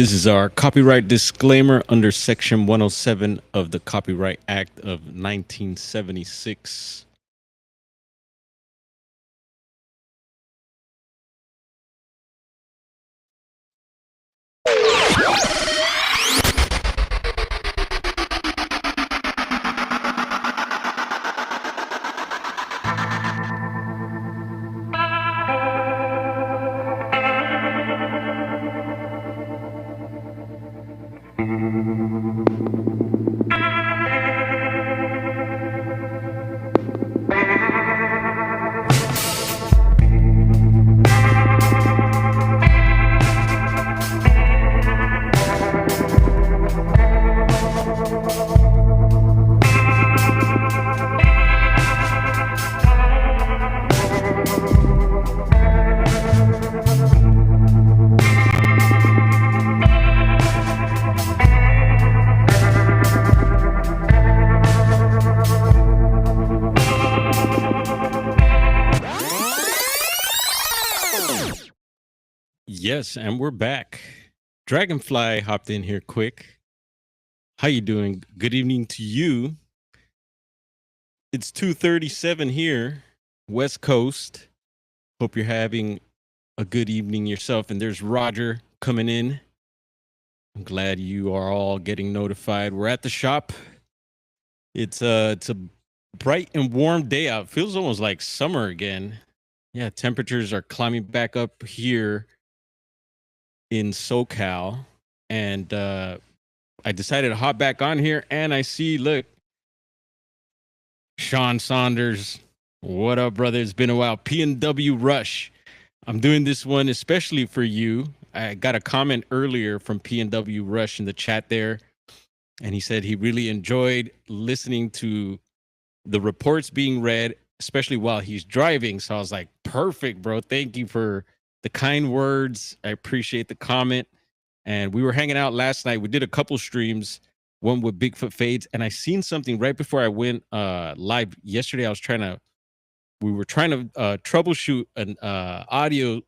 This is our copyright disclaimer under Section 107 of the Copyright Act of 1976. Yes, and we're back. Dragonfly hopped in here quick. How you doing? Good evening to you. It's 2:37 here, West Coast. Hope you're having a good evening yourself. And there's Roger coming in. I'm glad you are all getting notified. We're at the shop. It's a bright and warm day out. Feels almost like summer again. Yeah, temperatures are climbing back up here in SoCal, and I decided to hop back on here, and I see, look, Sean Saunders. What up, brother? It's been a while. P&W Rush. I'm doing this one especially for you. I got a comment earlier from P&W Rush in the chat there, and he said he really enjoyed listening to the reports being read, especially while he's driving. So I was like, perfect, bro. Thank you for the kind words. I appreciate the comment. And we were hanging out last night. We did a couple streams, one with Bigfoot Fades, and I seen something right before I went live yesterday. We were trying to troubleshoot an audio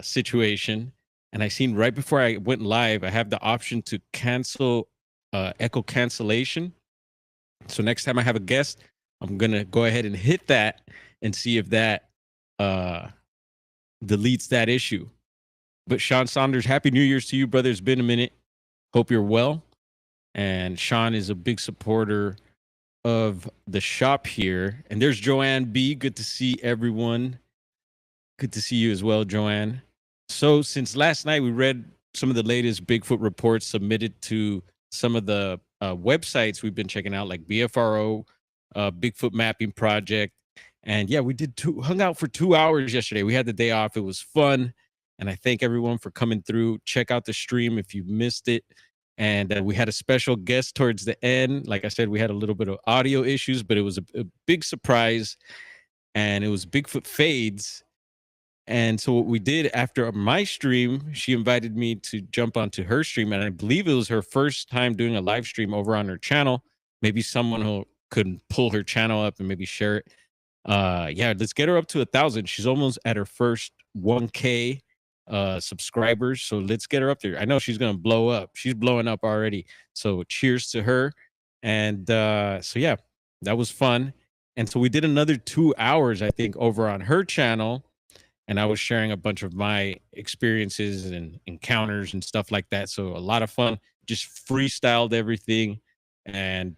situation, and I seen right before I went live, I have the option to cancel echo cancellation. So next time I have a guest, I'm gonna go ahead and hit that and see if that deletes that issue. But Sean Saunders, Happy New Year's to you, brother. It's been a minute. Hope you're well. And Sean is a big supporter of the shop here. And there's Joanne B. Good to see everyone. Good to see you as well, Joanne. So since last night, we read some of the latest Bigfoot reports submitted to some of the websites we've been checking out, like BFRO, Bigfoot Mapping Project. And yeah, we hung out for 2 hours yesterday. We had the day off. It was fun. And I thank everyone for coming through. Check out the stream if you missed it. And we had a special guest towards the end. Like I said, we had a little bit of audio issues, but it was a big surprise. And it was Bigfoot Fades. And so what we did after my stream, she invited me to jump onto her stream. And I believe it was her first time doing a live stream over on her channel. Maybe someone who could pull her channel up and maybe share it. Yeah, let's get her up to 1,000. She's almost at her first 1K subscribers. So let's get her up there. I know she's going to blow up. She's blowing up already. So cheers to her. And so, yeah, that was fun. And so we did another 2 hours, I think, over on her channel. And I was sharing a bunch of my experiences and encounters and stuff like that. So a lot of fun, just freestyled everything. And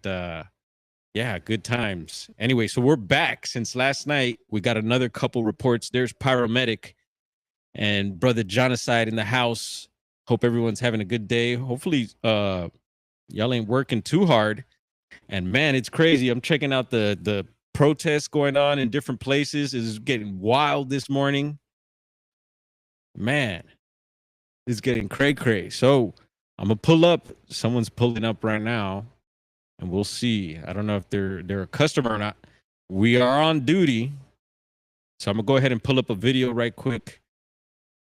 yeah, good times. Anyway, so we're back. Since last night, we got another couple reports. There's Pyromedic and Brother Genocide in the house. Hope everyone's having a good day. Hopefully, y'all ain't working too hard. And man, it's crazy. I'm checking out the protests going on in different places. It's getting wild this morning. Man, it's getting cray-cray. So I'm gonna pull up. Someone's pulling up right now, and we'll see. I don't know if they're a customer or not. We are on duty, so I'm gonna go ahead and pull up a video right quick.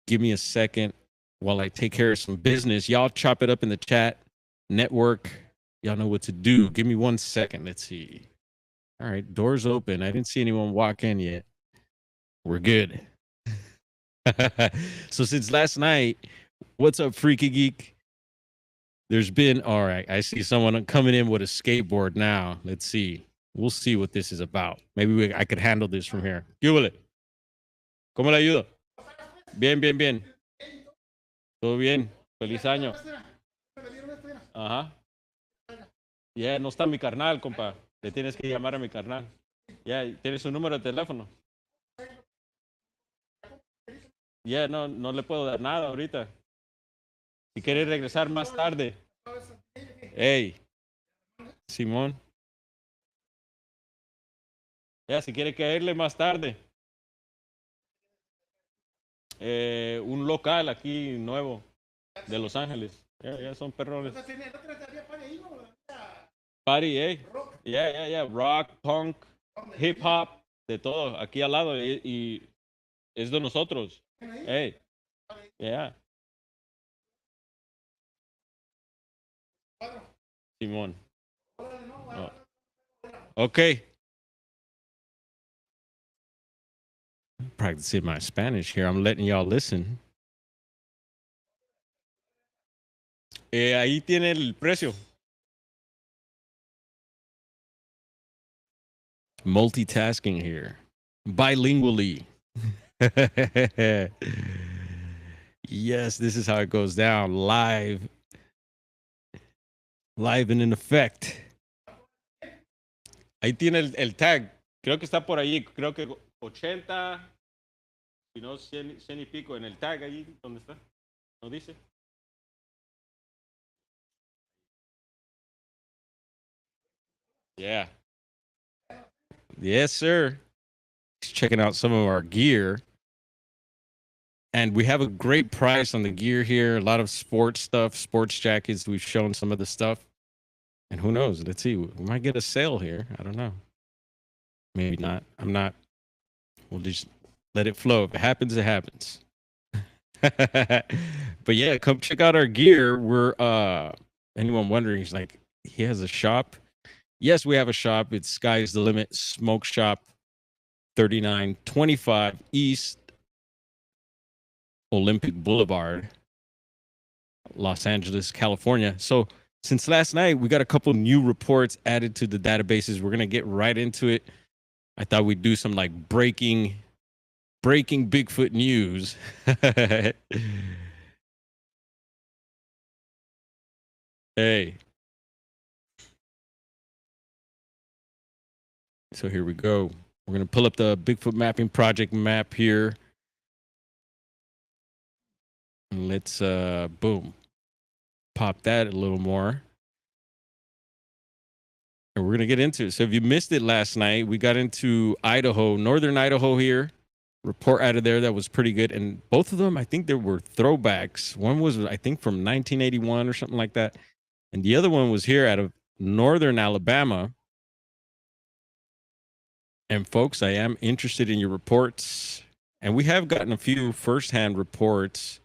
Give me a second while I take care of some business. Y'all chop it up in the chat. Network, y'all know what to do. Give me 1 second. Let's see. All right, doors open. I didn't see anyone walk in yet. We're good. So since last night, What's up, Freaky Geek? There's been, all right, I see someone coming in with a skateboard now. Let's see. We'll see what this is about. Maybe I could handle this from here. ¿Qué huele? ¿Cómo le ayudo? Bien, bien, bien. Todo bien. Feliz año. Ajá. Ya, no está mi carnal, compa. Le tienes que llamar a mi carnal. Ya, ¿tienes su número de teléfono? Ya, no, no le puedo dar nada ahorita. Si quiere regresar más tarde. Hey, Simón. Ya, si quiere caerle más tarde. Un local aquí nuevo de Los Ángeles. Ya son perrones. Party, ya, rock, punk, hip hop, de todo, aquí al lado y es de nosotros. Hey, yeah, Simón. Oh. Okay. Practicing my Spanish here. I'm letting y'all listen. Ahí tiene el precio. Multitasking here. Bilingually. Yes, this is how it goes down live. Live and in effect. Ahí tiene el tag. Creo que está por ahí. Creo que 80, si no 100 y pico en el tag ahí donde está. ¿No dice? Yeah. Yes, sir. He's checking out some of our gear. And we have a great price on the gear here. A lot of sports stuff, sports jackets. We've shown some of the stuff. And who knows? Let's see. We might get a sale here. I don't know. Maybe not. I'm not. We'll just let it flow. If it happens, it happens. But yeah, come check out our gear. We're anyone wondering, he's like, he has a shop. Yes, we have a shop. It's Sky's the Limit Smoke Shop, 3925 East Olympic Boulevard, Los Angeles, California. So since last night, we got a couple new reports added to the databases. We're gonna get right into it. I thought we'd do some like breaking Bigfoot news. Hey. So here we go. We're going to pull up the Bigfoot mapping project map here. And let's boom. Pop that a little more. And we're going to get into it. So if you missed it last night, we got into Idaho, northern Idaho here. Report out of there that was pretty good. And both of them, I think there were throwbacks. One was, I think, from 1981 or something like that. And the other one was here out of northern Alabama. And folks, I am interested in your reports. And we have gotten a few firsthand reports.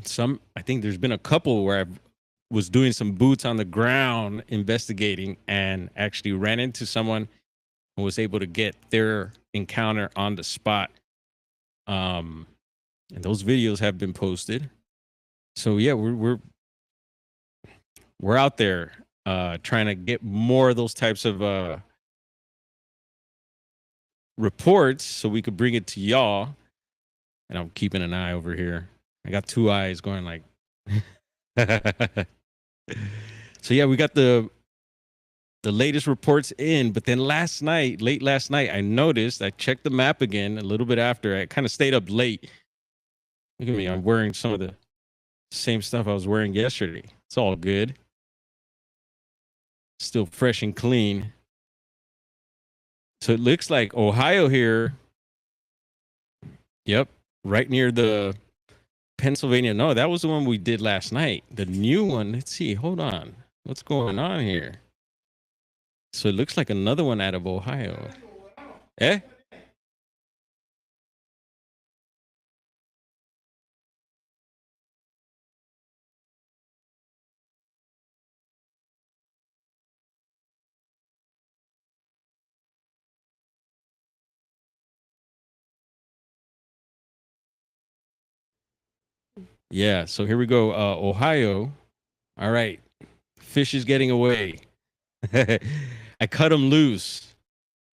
Some, I think there's been a couple where I was doing some boots on the ground investigating and actually ran into someone who was able to get their encounter on the spot. And those videos have been posted. So yeah, we're out there trying to get more of those types of reports so we could bring it to y'all. And I'm keeping an eye over here. I got two eyes going like. So yeah, we got the latest reports in, but then late last night, I noticed, I checked the map again a little bit after. I kind of stayed up late. Look at me, I'm wearing some of the same stuff I was wearing yesterday. It's all good. Still fresh and clean. So it looks like Ohio here. Yep, right near the Pennsylvania. No, that was the one we did last night. The new one, let's see, hold on. What's going on here? So it looks like another one out of Ohio. Eh? Yeah, so here we go. Ohio. All right. Fish is getting away. I cut him loose.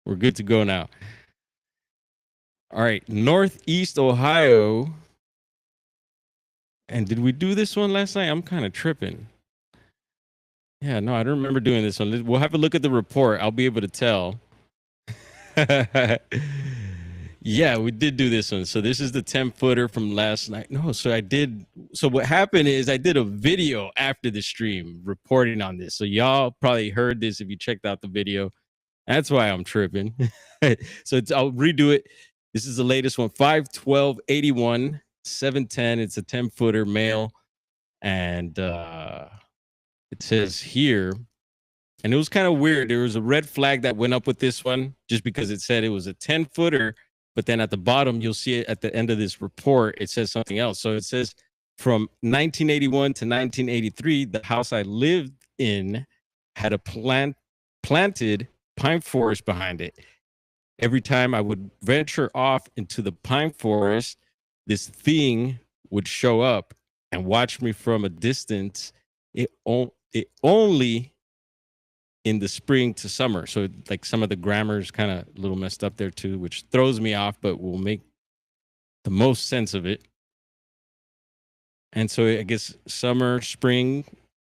We're good to go now. All right. Northeast Ohio. And did we do this one last night? I'm kind of tripping. Yeah, no, I don't remember doing this one. We'll have a look at the report. I'll be able to tell. Yeah, we did do this one. So this is the 10-footer from last night. No, so I did. So what happened is I did a video after the stream reporting on this. So y'all probably heard this if you checked out the video. That's why I'm tripping. So I'll redo it. This is the latest one, 5/12/81, 710. It's a 10-footer male. And it says here, and it was kind of weird. There was a red flag that went up with this one just because it said it was a 10-footer. But then at the bottom, you'll see it at the end of this report. It says something else. So it says from 1981 to 1983, the house I lived in had a planted pine forest behind it. Every time I would venture off into the pine forest, this thing would show up and watch me from a distance. It only in the spring to summer. So like some of the grammar is kind of a little messed up there too, which throws me off, but will make the most sense of it. And so I guess summer, spring,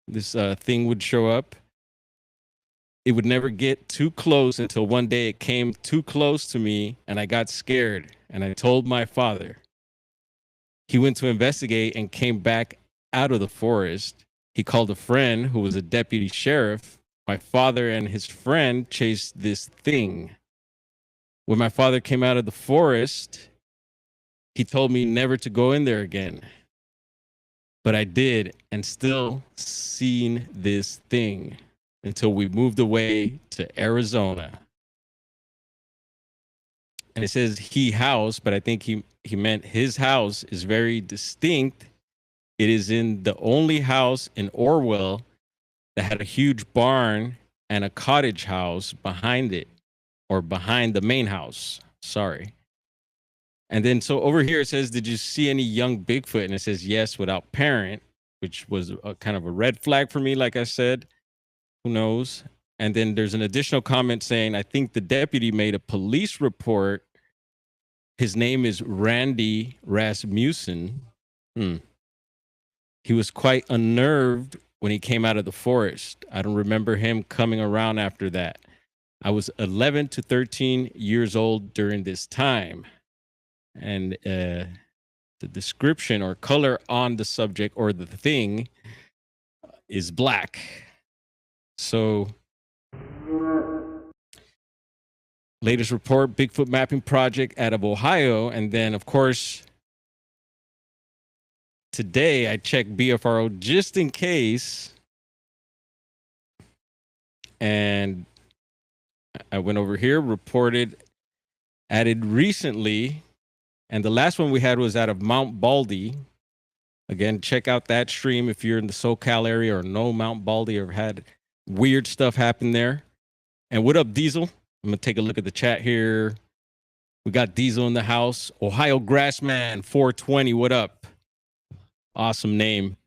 this thing would show up. It would never get too close until one day it came too close to me and I got scared and I told my father. He went to investigate and came back out of the forest. He called a friend who was a deputy sheriff. My father and his friend chased this thing. When my father came out of the forest, he told me never to go in there again. But I did, and still seen this thing until we moved away to Arizona. And it says he house, but I think he meant his house is very distinct. It is in the only house in Orwell that had a huge barn and a cottage house behind it, or behind the main house. Sorry. And then so over here it says, did you see any young Bigfoot? And it says yes, without parent, which was a kind of a red flag for me, like I said. Who knows? And then there's an additional comment saying, I think the deputy made a police report. His name is Randy Rasmussen. He was quite unnerved when he came out of the forest. I don't remember him coming around after that. I was 11 to 13 years old during this time. And the description or color on the subject or the thing is black. So, latest report, Bigfoot mapping project out of Ohio. And then, of course, today I checked BFRO just in case. And I went over here, reported, added recently. And the last one we had was out of Mount Baldy. Again, check out that stream if you're in the SoCal area or know Mount Baldy or had weird stuff happen there. And what up, Diesel? I'm going to take a look at the chat here. We got Diesel in the house. Ohio Grassman 420, what up? Awesome name.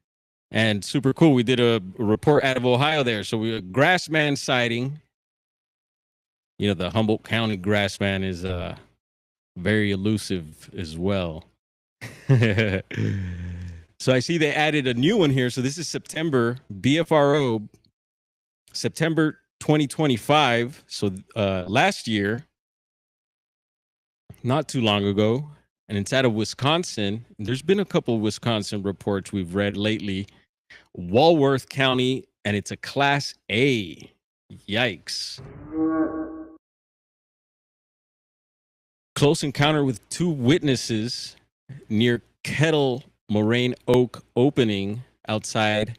And super cool. We did a report out of Ohio there. So we a Grassman sighting. You know, the Humboldt County Grassman is very elusive as well. So I see they added a new one here. So this is September, BFRO, September 2025. So last year, not too long ago, and it's out of Wisconsin. There's been a couple of Wisconsin reports we've read lately. Walworth County, and it's a Class A. Yikes. Close encounter with two witnesses near Kettle Moraine Oak opening outside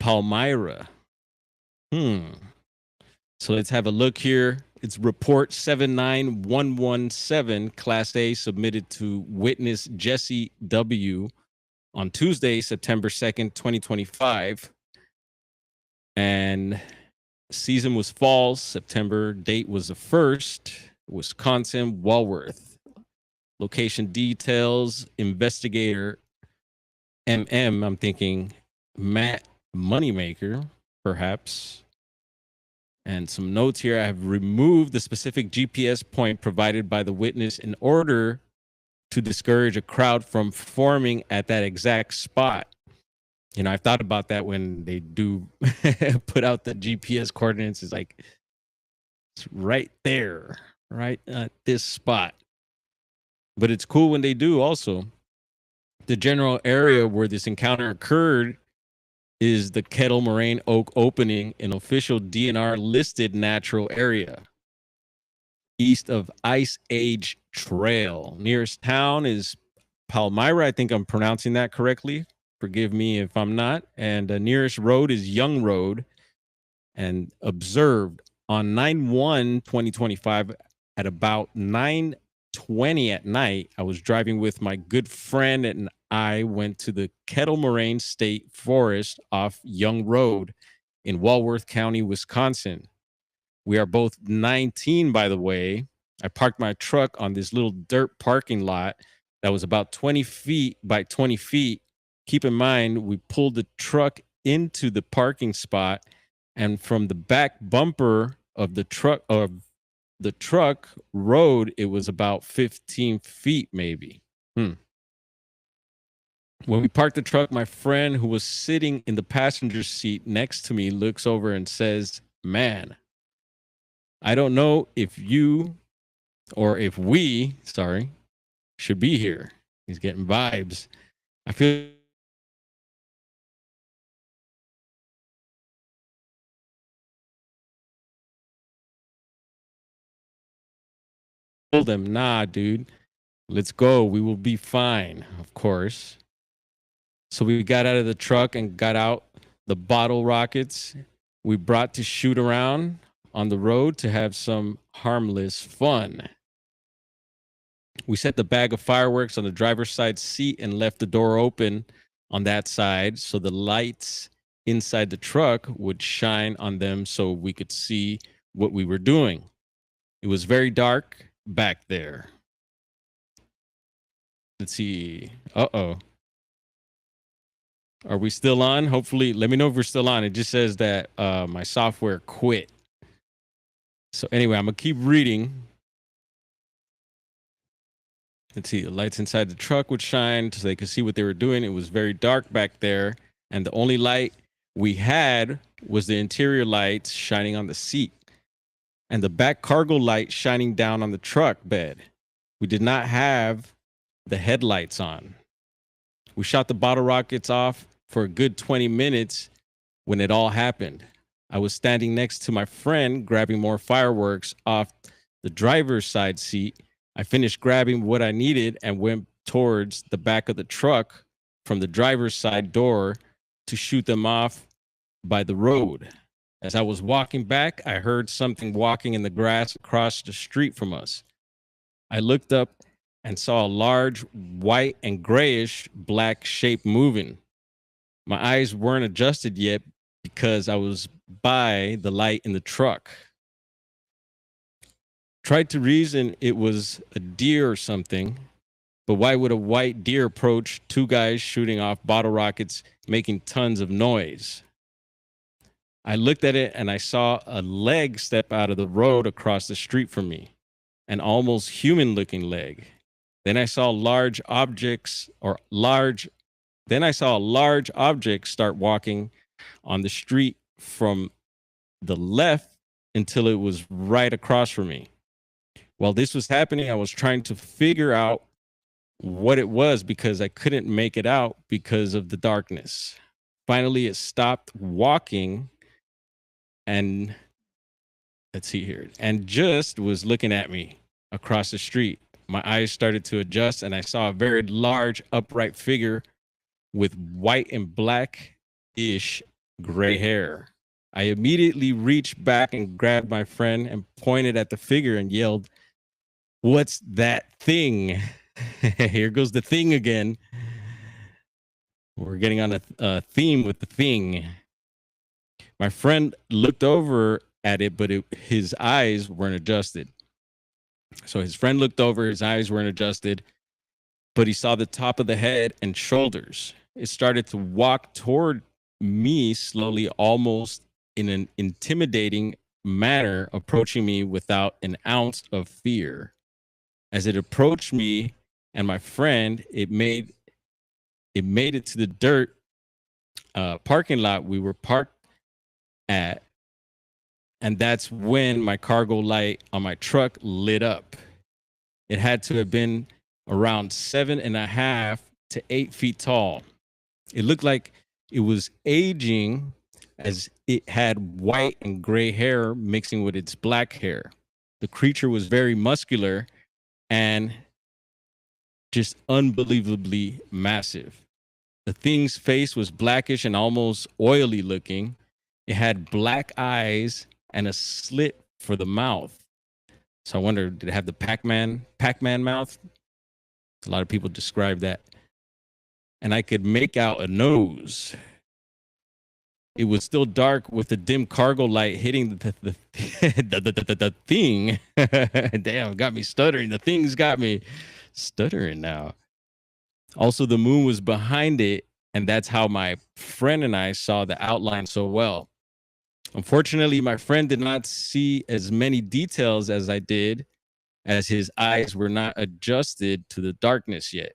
Palmyra. So let's have a look here. It's report 79117, Class A, submitted to witness Jesse W. on Tuesday, September 2nd, 2025. And season was fall, September, date was the 1st, Wisconsin, Walworth. Location details, investigator I'm thinking Matt Moneymaker, perhaps. And some notes here. I have removed the specific GPS point provided by the witness in order to discourage a crowd from forming at that exact spot. You know, I've thought about that when they do put out the GPS coordinates. It's like, it's right there, right at this spot. But it's cool when they do also. The general area where this encounter occurred is the Kettle Moraine Oak opening, an official DNR listed natural area east of Ice Age Trail. Nearest town is Palmyra. I think I'm pronouncing that correctly. Forgive me if I'm not. And the nearest road is Young Road. And observed on 9/1/2025 at about 9:20 at night, I was driving with my good friend and I went to the Kettle Moraine State Forest off Young Road in Walworth County, Wisconsin. We are both 19, by the way. I parked my truck on this little dirt parking lot that was about 20 feet by 20 feet. Keep in mind, we pulled the truck into the parking spot, and from the back bumper of the truck road, it was about 15 feet, maybe. When we parked the truck, my friend who was sitting in the passenger seat next to me looks over and says, "Man, I don't know if you or if we, should be here." He's getting vibes. I feel told them, "Nah, dude, let's go. We will be fine," of course. So we got out of the truck and got out the bottle rockets we brought to shoot around on the road to have some harmless fun. We set the bag of fireworks on the driver's side seat and left the door open on that side so the lights inside the truck would shine on them so we could see what we were doing. It was very dark back there. Let's see. Uh-oh. Are we still on? Hopefully, let me know if we're still on. It just says that my software quit. So anyway, I'm going to keep reading. Let's see. The lights inside the truck would shine so they could see what they were doing. It was very dark back there. And the only light we had was the interior lights shining on the seat and the back cargo light shining down on the truck bed. We did not have the headlights on. We shot the bottle rockets off for a good 20 minutes when it all happened. I was standing next to my friend grabbing more fireworks off the driver's side seat. I finished grabbing what I needed and went towards the back of the truck from the driver's side door to shoot them off by the road. As I was walking back, I heard something walking in the grass across the street from us. I looked up and saw a large white and grayish black shape moving. My eyes weren't adjusted yet because I was by the light in the truck. Tried to reason it was a deer or something, but why would a white deer approach two guys shooting off bottle rockets, making tons of noise? I looked at it and I saw a leg step out of the road across the street from me, an almost human looking leg. Then I saw large objects start walking on the street from the left until it was right across from me. While this was happening, I was trying to figure out what it was because I couldn't make it out because of the darkness. Finally, it stopped walking and let's see here, and just was looking at me across the street. My eyes started to adjust and I saw a very large upright figure with white and black-ish gray hair. I immediately reached back and grabbed my friend and pointed at the figure and yelled, "What's that thing?" Here goes the thing again. We're getting on a theme with the thing. My friend looked over at it, but his eyes weren't adjusted. So his friend looked over, his eyes weren't adjusted, but he saw the top of the head and shoulders. it started to walk toward me slowly, almost in an intimidating manner, approaching me without an ounce of fear. As it approached me and my friend, it made it to the dirt parking lot we were parked at, and that's when my cargo light on my truck lit up. It had to have been around 7.5 to 8 feet tall. It looked like it was aging, as it had white and gray hair mixing with its black hair. The creature was very muscular and just unbelievably massive. The thing's face was blackish and almost oily looking. It had black eyes and a slit for the mouth. So I wonder, did it have the Pac-Man mouth? A lot of people describe that. And I could make out a nose. It was still dark with a dim cargo light hitting the thing. Damn, got me stuttering. The thing's got me stuttering now. Also, the moon was behind it, and that's how my friend and I saw the outline so well. Unfortunately, my friend did not see as many details as I did, as his eyes were not adjusted to the darkness yet.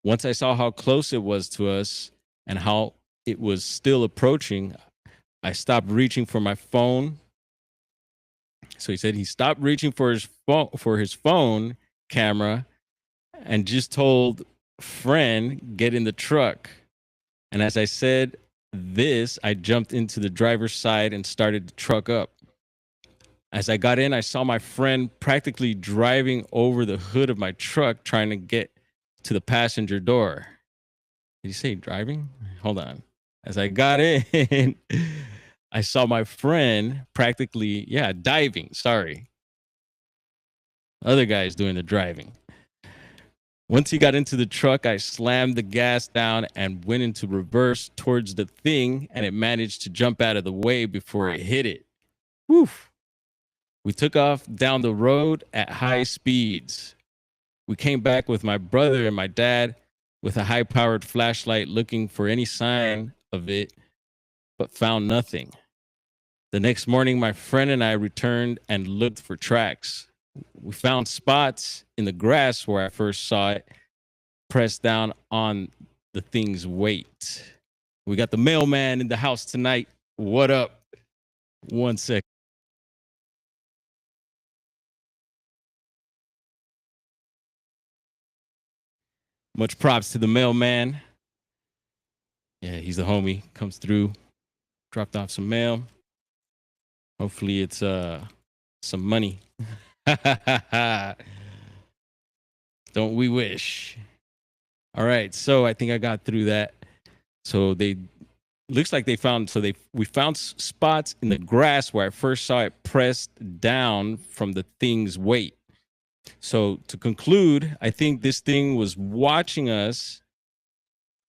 Once I saw how close it was to us and how it was still approaching, I stopped reaching for my phone. So he said he stopped reaching for his phone camera and just told friend, get in the truck. And as I said this, I jumped into the driver's side and started the truck up. As I got in, I saw my friend practically driving over the hood of my truck, trying to get to the passenger door. Did you say driving? Hold on. As I got in, I saw my friend practically, diving. Sorry. Other guy's doing the driving. Once he got into the truck, I slammed the gas down and went into reverse towards the thing, and it managed to jump out of the way before it hit it. Whew. We took off down the road at high speeds. We came back with my brother and my dad with a high-powered flashlight looking for any sign of it, but found nothing. The next morning, my friend and I returned and looked for tracks. We found spots in the grass where I first saw it, pressed down on the thing's weight. We got the mailman in the house tonight. What up? 1 sec. Much props to the mailman. Yeah, he's the homie. Comes through, dropped off some mail. Hopefully it's some money. Don't we wish? All right, so I think I got through that. So looks like we found spots in the grass where I first saw it pressed down from the thing's weight. So to conclude, I think this thing was watching us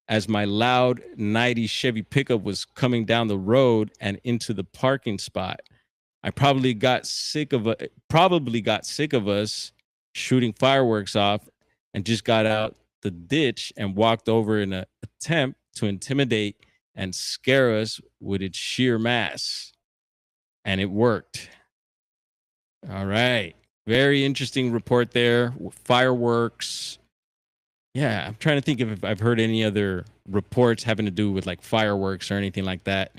as my loud 90 Chevy pickup was coming down the road and into the parking spot. I probably got sick of us shooting fireworks off and just got out the ditch and walked over in an attempt to intimidate and scare us with its sheer mass. And it worked. All right. Very interesting report there. Fireworks. Yeah, I'm trying to think if I've heard any other reports having to do with like fireworks or anything like that.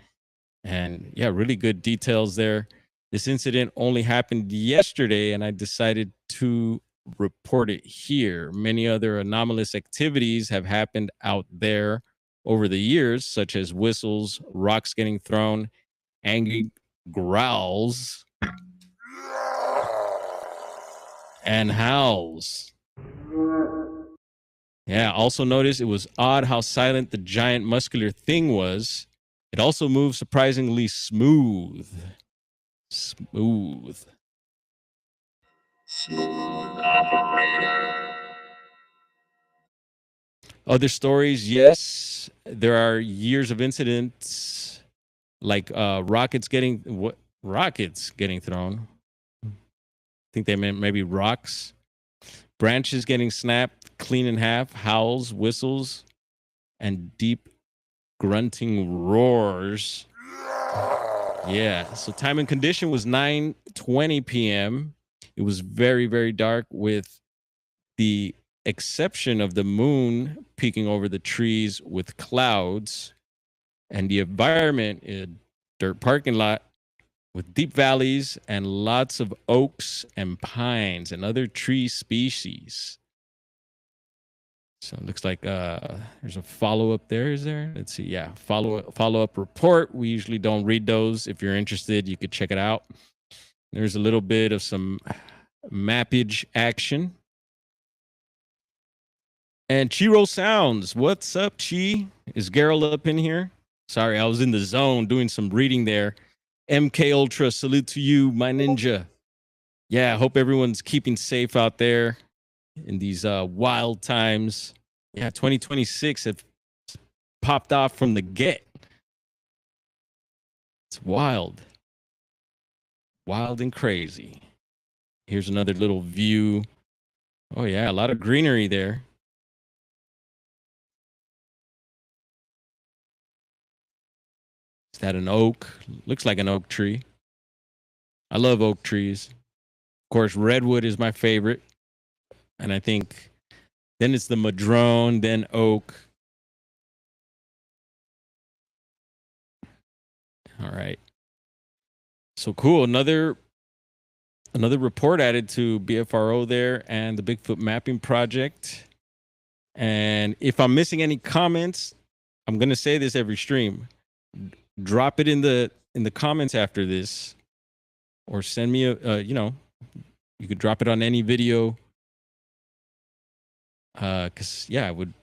And yeah, really good details there. This incident only happened yesterday, and I decided to report it here. Many other anomalous activities have happened out there over the years, such as whistles, rocks getting thrown, angry growls, and howls. Yeah, also notice it was odd how silent the giant muscular thing was. It also moved surprisingly smooth. Smooth. Other stories, yes. There are years of incidents like rockets getting thrown. I think they meant maybe rocks. Branches getting snapped clean in half, howls, whistles. and deep grunting roars. Yeah. So time and condition was 9:20 p.m. It was very, very dark with the exception of the moon peeking over the trees with clouds, and the environment, a dirt parking lot with deep valleys and lots of oaks and pines and other tree species. So it looks like there's a follow-up there. Is there? Let's see. Yeah, follow-up report. We usually don't read those. If you're interested, you could check it out. There's a little bit of some mappage action. And Chiro Sounds. What's up, Chi? Is Gerald up in here? Sorry, I was in the zone doing some reading there. MK Ultra, salute to you, my ninja. Yeah, I hope everyone's keeping safe out there in these wild times. Yeah, 2026 have popped off from the get. It's wild. Wild and crazy. Here's another little view. Oh, yeah, a lot of greenery there. Is that an oak? Looks like an oak tree. I love oak trees. Of course, redwood is my favorite. And I think then it's the madrone, then oak. All right. So cool. Another report added to BFRO there and the Bigfoot mapping project. And if I'm missing any comments, I'm going to say this every stream. Drop it in the comments after this, or send me a you could drop it on any video. Cuz yeah, it would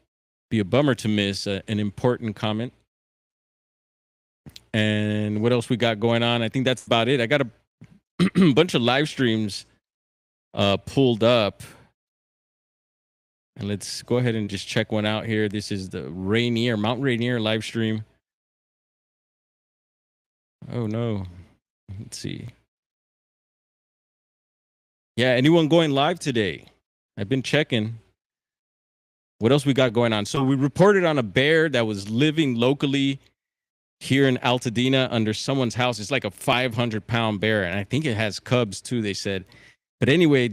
be a bummer to miss an important comment. And what else we got going on? I think that's about it. I got a bunch of live streams pulled up. And let's go ahead and just check one out here. This is the Mount Rainier live stream. Oh no. Let's see. Yeah, anyone going live today? I've been checking. What else we got going on? So we reported on a bear that was living locally here in Altadena under someone's house. It's like a 500-pound bear, and I think it has cubs too, they said. But anyway,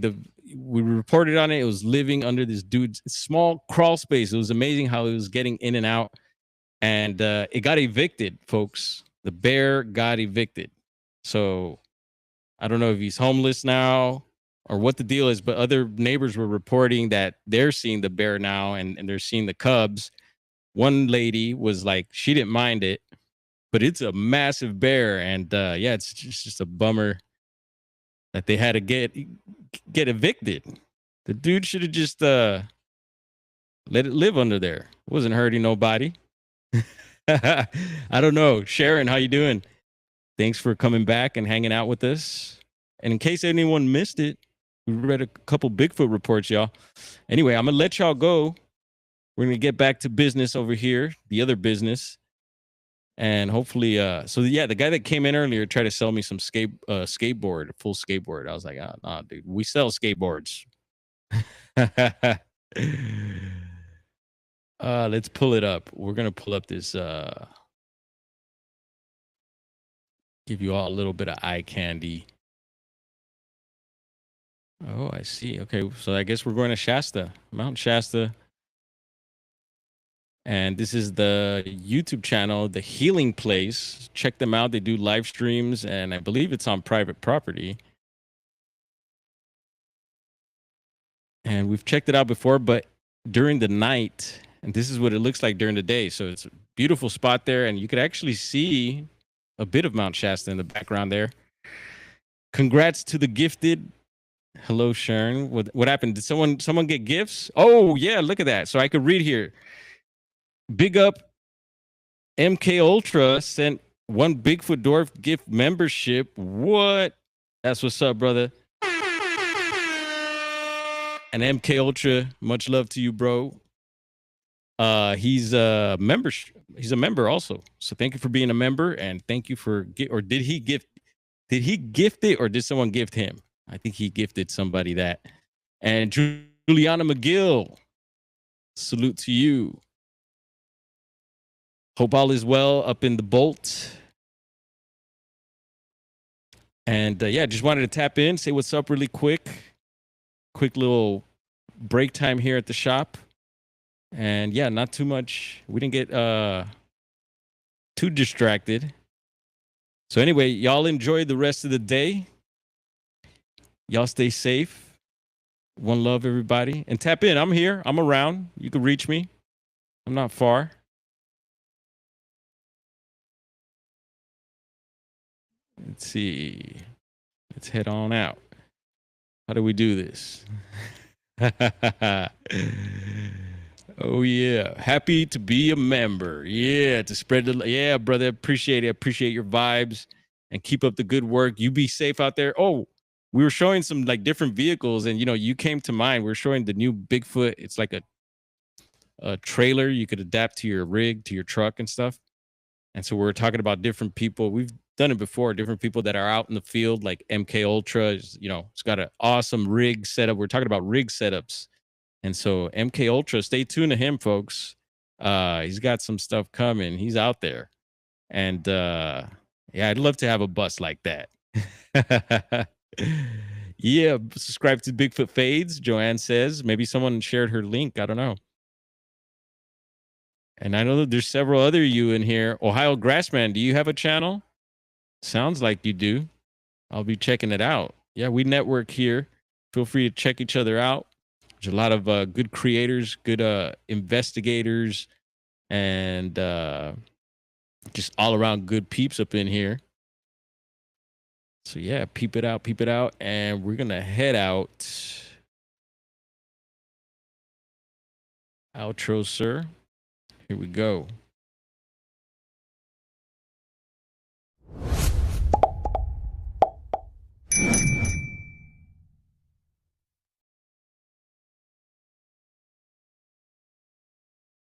we reported on it. It was living under this dude's small crawl space. It was amazing how it was getting in and out. And it got evicted, folks. The bear got evicted. So I don't know if he's homeless now or what the deal is, but other neighbors were reporting that they're seeing the bear now and they're seeing the cubs. One lady was like, she didn't mind it, but it's a massive bear. And yeah, it's just a bummer that they had to get evicted. The dude should have just let it live under there. It wasn't hurting nobody. I don't know. Sharon, how you doing? Thanks for coming back and hanging out with us. And in case anyone missed it, we read a couple Bigfoot reports, y'all. Anyway, I'm going to let y'all go. We're going to get back to business over here, the other business. And hopefully, so yeah, the guy that came in earlier tried to sell me some skateboard, a full skateboard. I was like, oh, nah, dude, we sell skateboards. Let's pull it up. We're going to pull up this, give you all a little bit of eye candy. Oh, I see. Okay, so I guess we're going to Shasta, Mount Shasta. And this is the YouTube channel, The Healing Place. Check them out. They do live streams, and I believe it's on private property. And we've checked it out before, but during the night, and this is what it looks like during the day. So it's a beautiful spot there, and you could actually see a bit of Mount Shasta in the background there. Congrats to the gifted. Hello, Sharon. What happened? Did someone get gifts? Oh, yeah, look at that. So I could read here. Big up MK Ultra sent one Bigfoot Dwarf gift membership. What? That's what's up, brother. And MK Ultra, much love to you, bro. He's a member. He's a member also. So thank you for being a member, and thank you for did he gift it, or did someone gift him? I think he gifted somebody that. And Juliana McGill, salute to you. Hope all is well up in the Bolt. And yeah, just wanted to tap in, say what's up really quick. Quick little break time here at the shop. And yeah, not too much. We didn't get too distracted. So anyway, y'all enjoy the rest of the day. Y'all stay safe. One love, everybody. And tap in. I'm here. I'm around. You can reach me. I'm not far. Let's see. Let's head on out. How do we do this? Oh yeah, happy to be a member. Yeah, to spread the yeah, brother. Appreciate it. Appreciate your vibes and keep up the good work. You be safe out there. Oh, we were showing some like different vehicles, and you came to mind. We are showing the new Bigfoot. It's like a trailer you could adapt to your rig, to your truck and stuff. And so we're talking about different people. We've done it before. Different people that are out in the field, like MK Ultra. It's got an awesome rig setup. We're talking about rig setups. And so MK Ultra, stay tuned to him, folks. He's got some stuff coming. He's out there. And yeah, I'd love to have a bus like that. Yeah, subscribe to Bigfoot Fades, Joanne says. Maybe someone shared her link. I don't know. And I know that there's several other you in here. Ohio Grassman, do you have a channel? Sounds like you do. I'll be checking it out. Yeah, we network here. Feel free to check each other out. There's a lot of good creators, good investigators, and just all around good peeps up in here. So yeah, peep it out, and we're gonna head out. Outro, sir. Here we go.